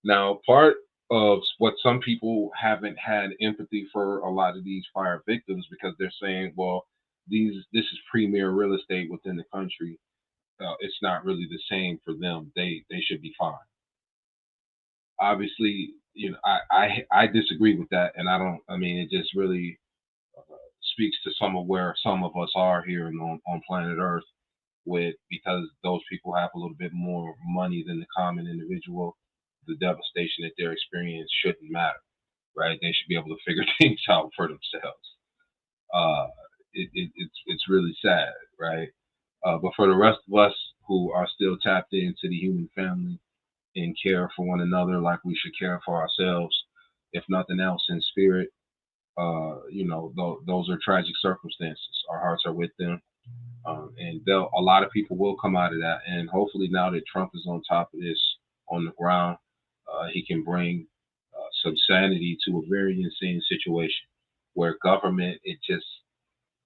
Now, part of what some people haven't had empathy for a lot of these fire victims because they're saying, well, this is premier real estate within the country. It's not really the same for them. They should be fine. Obviously, I disagree with that, and I don't. I mean, it just really speaks to some of where some of us are here on planet Earth with because those people have a little bit more money than the common individual. The devastation that they're experiencing shouldn't matter, right? They should be able to figure things out for themselves. Uh, it's really sad, right? But for the rest of us who are still tapped into the human family and care for one another like we should care for ourselves, if nothing else in spirit, those are tragic circumstances. Our hearts are with them, and a lot of people will come out of that. And hopefully, now that Trump is on top of this on the ground, he can bring some sanity to a very insane situation where government it just.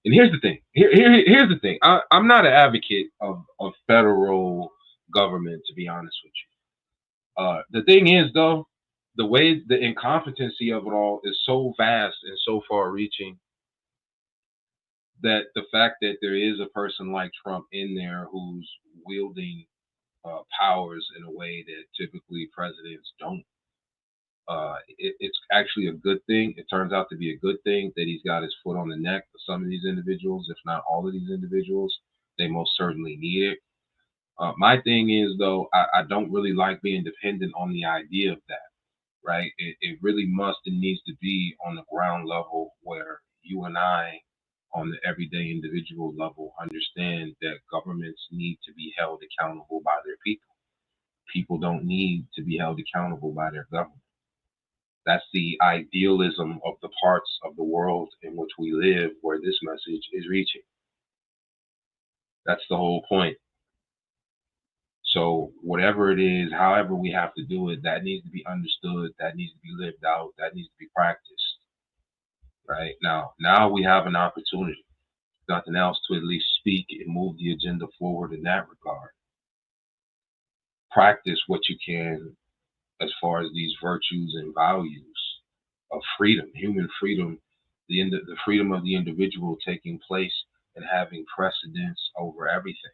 And here's the thing. Here's the thing. I'm not an advocate of federal government, to be honest with you. The thing is, though, the way the incompetency of it all is so vast and so far-reaching that the fact that there is a person like Trump in there who's wielding powers in a way that typically presidents don't. It's actually a good thing. It turns out to be a good thing that he's got his foot on the neck of some of these individuals, if not all of these individuals. They most certainly need it. My thing is, though, I don't really like being dependent on the idea of that, right? It really must and needs to be on the ground level where you and I, on the everyday individual level, understand that governments need to be held accountable by their people. People don't need to be held accountable by their government. That's the idealism of the parts of the world in which we live where this message is reaching. That's the whole point. So, whatever it is, however we have to do it, that needs to be understood, that needs to be lived out, that needs to be practiced. Right now we have an opportunity, if nothing else, to at least speak and move the agenda forward in that regard. Practice what you can as far as these virtues and values of freedom, human freedom, the freedom of the individual taking place and having precedence over everything.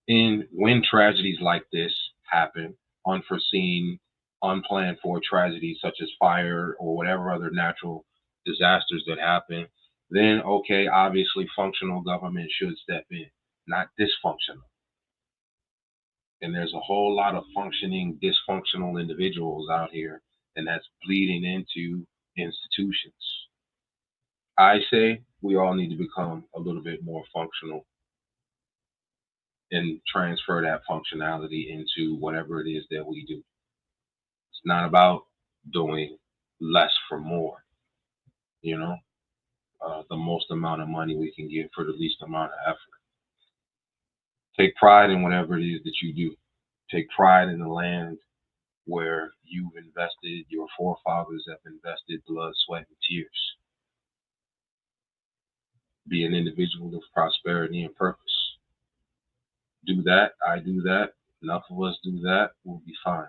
And when tragedies like this happen, unforeseen, unplanned for tragedies such as fire or whatever other natural disasters that happen, then okay, obviously functional government should step in, not dysfunctional. And there's a whole lot of functioning, dysfunctional individuals out here, and that's bleeding into institutions. I say we all need to become a little bit more functional and transfer that functionality into whatever it is that we do. It's not about doing less for more, you know, the most amount of money we can get for the least amount of effort. Take pride in whatever it is that you do. Take pride in the land where you've invested, your forefathers have invested blood, sweat, and tears. Be an individual of prosperity and purpose. Do that. I do that. Enough of us do that. We'll be fine.